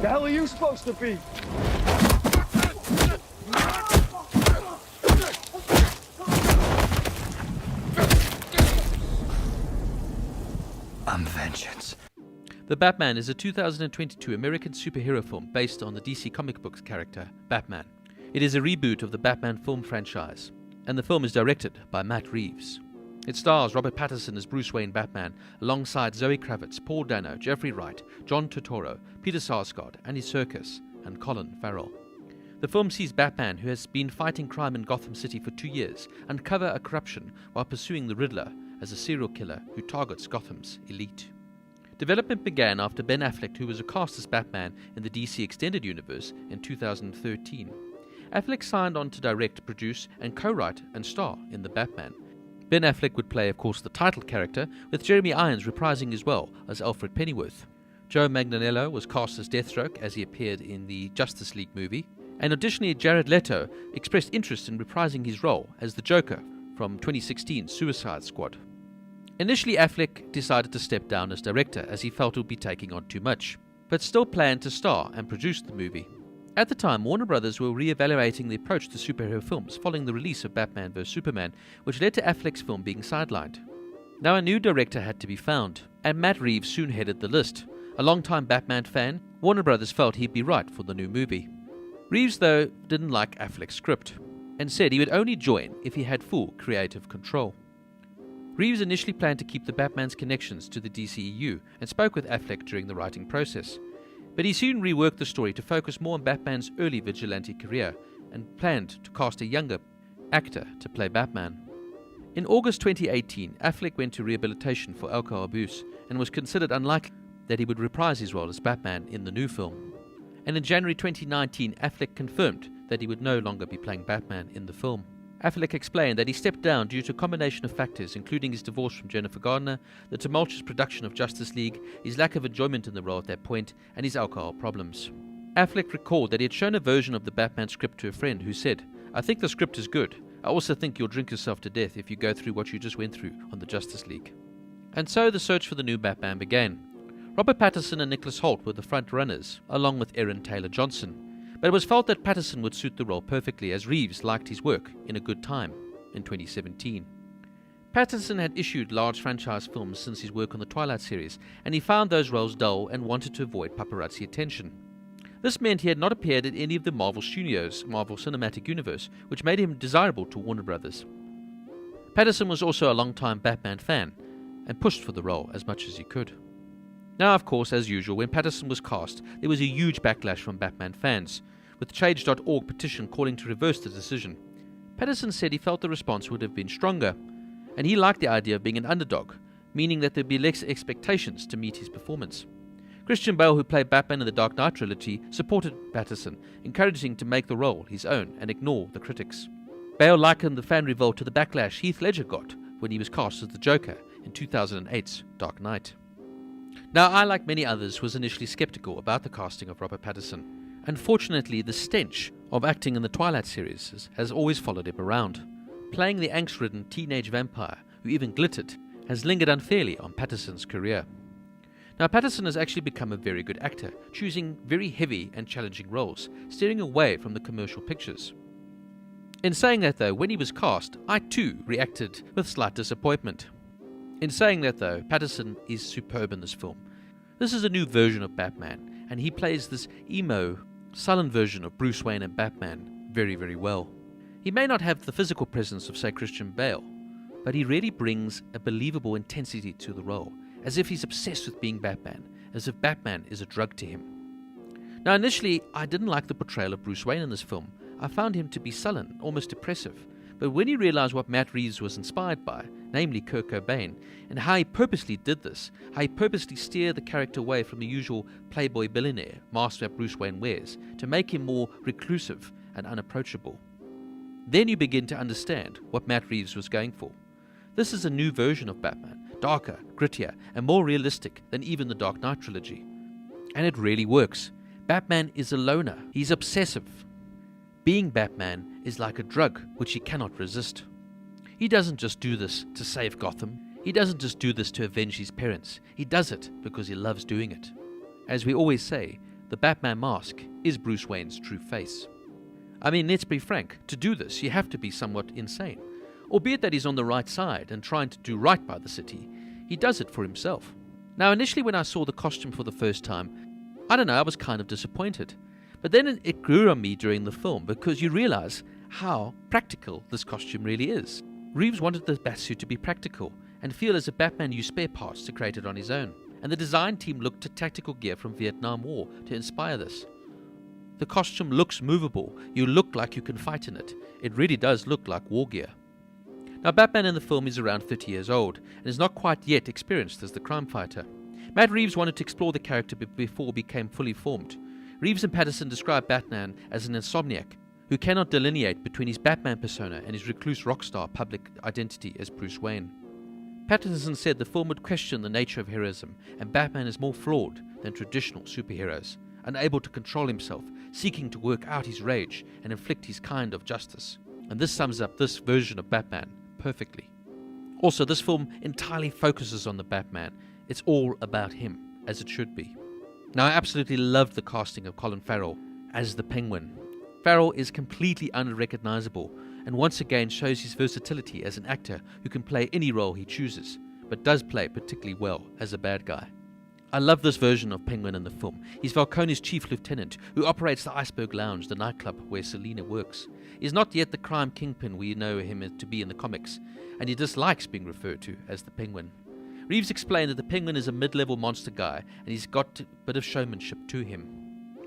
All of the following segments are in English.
The hell are you supposed to be? I'm vengeance. The Batman is a 2022 American superhero film based on the DC comic books character, Batman. It is a reboot of the Batman film franchise, and the film is directed by Matt Reeves. It stars Robert Pattinson as Bruce Wayne Batman, alongside Zoë Kravitz, Paul Dano, Jeffrey Wright, John Turturro, Peter Sarsgaard, Andy Serkis, and Colin Farrell. The film sees Batman, who has been fighting crime in Gotham City for 2 years, uncover a corruption while pursuing the Riddler as a serial killer who targets Gotham's elite. Development began after Ben Affleck, who was cast as Batman in the DC Extended Universe in 2013. Affleck signed on to direct, produce, and co-write and star in The Batman. Ben Affleck would play, of course, the title character, with Jeremy Irons reprising as well as Alfred Pennyworth. Joe Manganiello was cast as Deathstroke as he appeared in the Justice League movie, and additionally Jared Leto expressed interest in reprising his role as the Joker from 2016's Suicide Squad. Initially, Affleck decided to step down as director as he felt it would be taking on too much, but still planned to star and produce the movie. At the time, Warner Brothers were re-evaluating the approach to superhero films following the release of Batman vs Superman, which led to Affleck's film being sidelined. Now a new director had to be found, and Matt Reeves soon headed the list. A long-time Batman fan, Warner Brothers felt he'd be right for the new movie. Reeves, though, didn't like Affleck's script, and said he would only join if he had full creative control. Reeves initially planned to keep the Batman's connections to the DCEU and spoke with Affleck during the writing process. But he soon reworked the story to focus more on Batman's early vigilante career and planned to cast a younger actor to play Batman. In August 2018, Affleck went to rehabilitation for alcohol abuse and was considered unlikely that he would reprise his role as Batman in the new film. And in January 2019, Affleck confirmed that he would no longer be playing Batman in the film. Affleck explained that he stepped down due to a combination of factors, including his divorce from Jennifer Garner, the tumultuous production of Justice League, his lack of enjoyment in the role at that point, and his alcohol problems. Affleck recalled that he had shown a version of the Batman script to a friend who said, "I think the script is good. I also think you'll drink yourself to death if you go through what you just went through on the Justice League." And so the search for the new Batman began. Robert Pattinson and Nicholas Hoult were the front runners, along with Aaron Taylor Johnson. But it was felt that Pattinson would suit the role perfectly, as Reeves liked his work in A Good Time in 2017. Pattinson had issued large franchise films since his work on the Twilight series, and he found those roles dull and wanted to avoid paparazzi attention. This meant he had not appeared in any of the Marvel Studios' Marvel Cinematic Universe, which made him desirable to Warner Brothers. Pattinson was also a long-time Batman fan, and pushed for the role as much as he could. Now, of course, as usual, when Pattinson was cast, there was a huge backlash from Batman fans, with the Change.org petition calling to reverse the decision. Pattinson said he felt the response would have been stronger, and he liked the idea of being an underdog, meaning that there'd be less expectations to meet his performance. Christian Bale, who played Batman in the Dark Knight trilogy, supported Pattinson, encouraging him to make the role his own and ignore the critics. Bale likened the fan revolt to the backlash Heath Ledger got when he was cast as the Joker in 2008's Dark Knight. Now, I, like many others, was initially skeptical about the casting of Robert Pattinson. Unfortunately, the stench of acting in the Twilight series has always followed him around. Playing the angst-ridden teenage vampire who even glittered has lingered unfairly on Pattinson's career. Now, Pattinson has actually become a very good actor, choosing very heavy and challenging roles, steering away from the commercial pictures. In saying that, though, when he was cast, I too reacted with slight disappointment. In saying that, though, Pattinson is superb in this film. This is a new version of Batman, and he plays this emo, sullen version of Bruce Wayne and Batman very, very well. He may not have the physical presence of, say, Christian Bale, but he really brings a believable intensity to the role, as if he's obsessed with being Batman, as if Batman is a drug to him. Now, initially, I didn't like the portrayal of Bruce Wayne in this film. I found him to be sullen, almost depressive. But when you realize what Matt Reeves was inspired by, namely Kurt Cobain, and how he purposely did this, how he purposely steered the character away from the usual playboy billionaire mask that Bruce Wayne wears, to make him more reclusive and unapproachable, then you begin to understand what Matt Reeves was going for. This is a new version of Batman, darker, grittier, and more realistic than even the Dark Knight trilogy. And it really works. Batman is a loner. He's obsessive. Being Batman is like a drug which he cannot resist. He doesn't just do this to save Gotham. He doesn't just do this to avenge his parents. He does it because he loves doing it. As we always say, the Batman mask is Bruce Wayne's true face. I mean, let's be frank, to do this you have to be somewhat insane. Albeit that he's on the right side and trying to do right by the city, he does it for himself. Now initially when I saw the costume for the first time, I don't know, I was kind of disappointed. But then it grew on me during the film because you realize how practical this costume really is. Reeves wanted the Batsuit to be practical and feel as if Batman used spare parts to create it on his own. And the design team looked to tactical gear from Vietnam War to inspire this. The costume looks movable, you look like you can fight in it. It really does look like war gear. Now Batman in the film is around 30 years old and is not quite yet experienced as the crime fighter. Matt Reeves wanted to explore the character before he became fully formed. Reeves and Pattinson described Batman as an insomniac who cannot delineate between his Batman persona and his recluse rockstar public identity as Bruce Wayne. Pattinson said the film would question the nature of heroism, and Batman is more flawed than traditional superheroes, unable to control himself, seeking to work out his rage and inflict his kind of justice. And this sums up this version of Batman perfectly. Also, this film entirely focuses on the Batman. It's all about him, as it should be. Now, I absolutely loved the casting of Colin Farrell as the Penguin. Farrell is completely unrecognizable and once again shows his versatility as an actor who can play any role he chooses, but does play particularly well as a bad guy. I love this version of Penguin in the film. He's Falcone's chief lieutenant who operates the Iceberg Lounge, the nightclub where Selina works. He's not yet the crime kingpin we know him to be in the comics, and he dislikes being referred to as the Penguin. Reeves explained that the Penguin is a mid-level monster guy and he's got a bit of showmanship to him.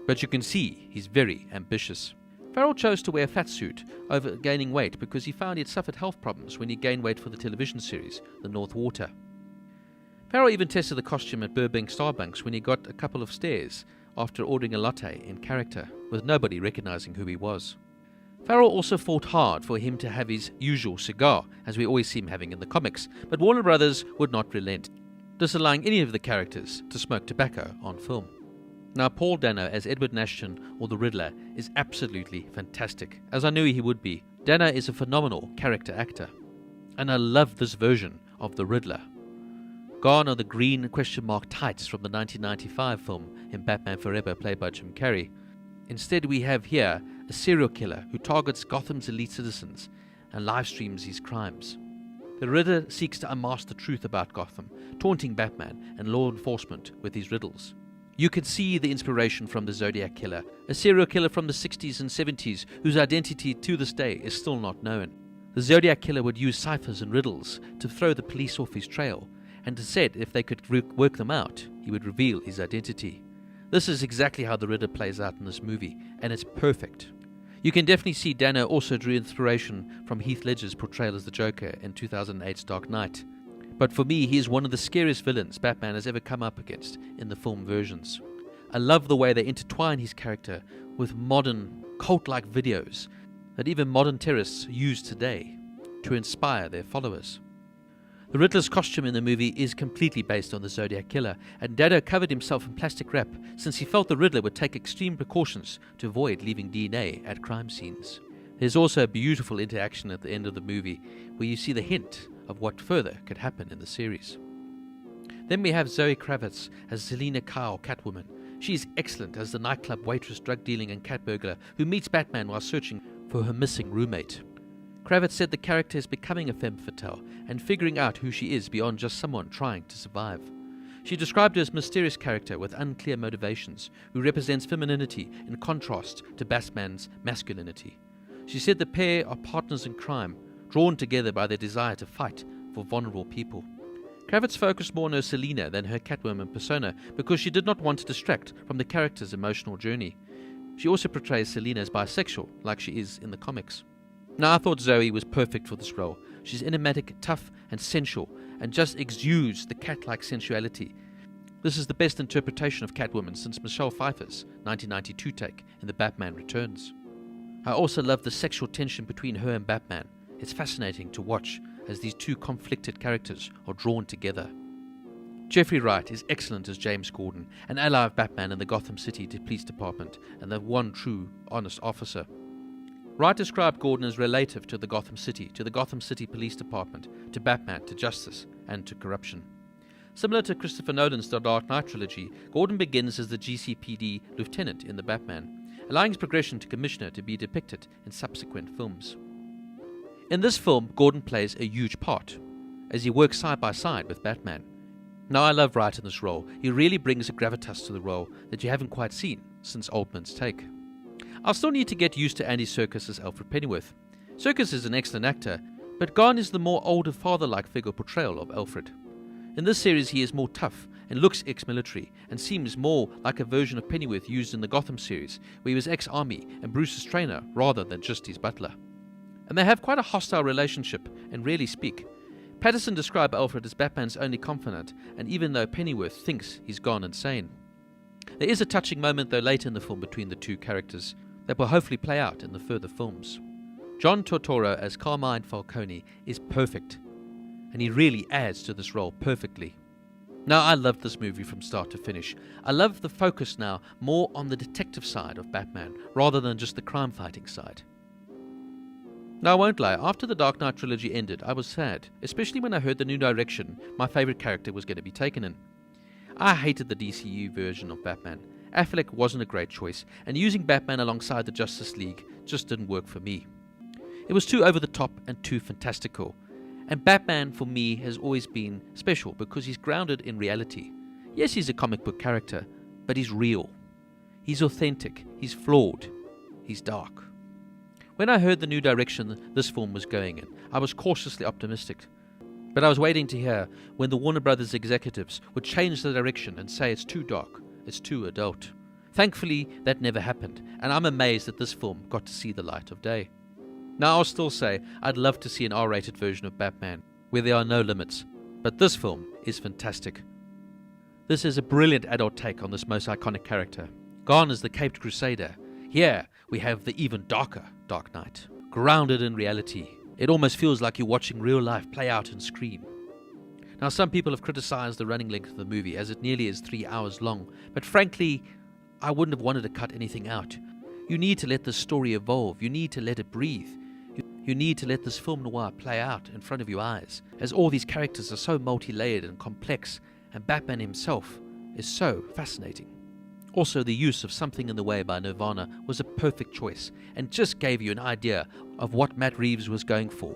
But you can see he's very ambitious. Farrell chose to wear a fat suit over gaining weight because he found he had suffered health problems when he gained weight for the television series, The North Water. Farrell even tested the costume at Burbank Starbucks when he got a couple of stares after ordering a latte in character, with nobody recognizing who he was. Farrell also fought hard for him to have his usual cigar, as we always see him having in the comics, but Warner Brothers would not relent, disallowing any of the characters to smoke tobacco on film. Now, Paul Dano as Edward Nashton, or the Riddler, is absolutely fantastic, as I knew he would be. Dano is a phenomenal character actor, and I love this version of the Riddler. Gone are the green question mark tights from the 1995 film in Batman Forever, played by Jim Carrey. Instead, we have here a serial killer who targets Gotham's elite citizens and live streams his crimes. The Riddler seeks to unmask the truth about Gotham, taunting Batman and law enforcement with his riddles. You can see the inspiration from the Zodiac Killer, a serial killer from the 60s and 70s whose identity to this day is still not known. The Zodiac Killer would use ciphers and riddles to throw the police off his trail, and said if they could work them out, he would reveal his identity. This is exactly how the Riddler plays out in this movie, and it's perfect. You can definitely see Dano also drew inspiration from Heath Ledger's portrayal as the Joker in 2008's Dark Knight. But for me, he is one of the scariest villains Batman has ever come up against in the film versions. I love the way they intertwine his character with modern, cult-like videos that even modern terrorists use today to inspire their followers. The Riddler's costume in the movie is completely based on the Zodiac Killer, and Dano covered himself in plastic wrap since he felt the Riddler would take extreme precautions to avoid leaving DNA at crime scenes. There's also a beautiful interaction at the end of the movie where you see the hint of what further could happen in the series. Then we have Zoë Kravitz as Selina Kyle, Catwoman. She is excellent as the nightclub waitress, drug dealing and cat burglar who meets Batman while searching for her missing roommate. Kravitz said the character is becoming a femme fatale and figuring out who she is beyond just someone trying to survive. She described her as a mysterious character with unclear motivations who represents femininity in contrast to Batman's masculinity. She said the pair are partners in crime, drawn together by their desire to fight for vulnerable people. Kravitz focused more on her Selina than her Catwoman persona because she did not want to distract from the character's emotional journey. She also portrays Selina as bisexual, like she is in the comics. Now, I thought Zoe was perfect for this role. She's enigmatic, tough, and sensual, and just exudes the cat-like sensuality. This is the best interpretation of Catwoman since Michelle Pfeiffer's 1992 take in The Batman Returns. I also love the sexual tension between her and Batman. It's fascinating to watch as these two conflicted characters are drawn together. Jeffrey Wright is excellent as James Gordon, an ally of Batman in the Gotham City Police Department and the one true, honest officer. Wright described Gordon as relative to the Gotham City Police Department, to Batman, to justice, and to corruption. Similar to Christopher Nolan's The Dark Knight trilogy, Gordon begins as the GCPD lieutenant in The Batman, allowing his progression to commissioner to be depicted in subsequent films. In this film, Gordon plays a huge part, as he works side by side with Batman. Now, I love Wright in this role. He really brings a gravitas to the role that you haven't quite seen since Altman's take. I'll still need to get used to Andy Serkis as Alfred Pennyworth. Serkis is an excellent actor, but Garn is the more older father-like figure portrayal of Alfred. In this series, he is more tough and looks ex-military and seems more like a version of Pennyworth used in the Gotham series, where he was ex-army and Bruce's trainer rather than just his butler. And they have quite a hostile relationship and rarely speak. Pattinson described Alfred as Batman's only confidant, and even though Pennyworth thinks he's gone insane. There is a touching moment though later in the film between the two characters that will hopefully play out in the further films. John Turturro as Carmine Falcone is perfect, and he really adds to this role perfectly. Now, I loved this movie from start to finish. I love the focus now more on the detective side of Batman rather than just the crime fighting side. Now, I won't lie, after the Dark Knight trilogy ended, I was sad, especially when I heard the new direction my favourite character was going to be taken in. I hated the DCU version of Batman. Affleck wasn't a great choice, and using Batman alongside the Justice League just didn't work for me. It was too over the top and too fantastical. And Batman, for me, has always been special because he's grounded in reality. Yes, he's a comic book character, but he's real. He's authentic, he's flawed, he's dark. When I heard the new direction this film was going in, I was cautiously optimistic. But I was waiting to hear when the Warner Brothers executives would change the direction and say it's too dark, it's too adult. Thankfully, that never happened, and I'm amazed that this film got to see the light of day. Now, I'll still say I'd love to see an R-rated version of Batman, where there are no limits, but this film is fantastic. This is a brilliant adult take on this most iconic character. Gone is the Caped Crusader. Here, we have the even darker Dark Knight, grounded in reality. It almost feels like you're watching real life play out on screen. Now, some people have criticized the running length of the movie as it nearly is 3 hours long, but frankly, I wouldn't have wanted to cut anything out. You need to let the story evolve. You need to let it breathe. You need to let this film noir play out in front of your eyes, as all these characters are so multi-layered and complex, and Batman himself is so fascinating. Also, the use of Something in the Way by Nirvana was a perfect choice, and just gave you an idea of what Matt Reeves was going for.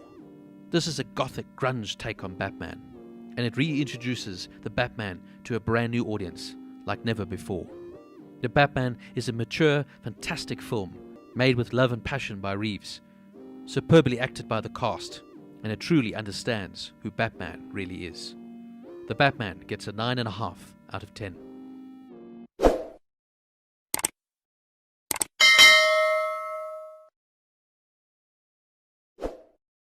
This is a gothic grunge take on Batman, and it reintroduces the Batman to a brand new audience like never before. The Batman is a mature, fantastic film, made with love and passion by Reeves, superbly acted by the cast, and it truly understands who Batman really is. The Batman gets a 9.5 out of 10.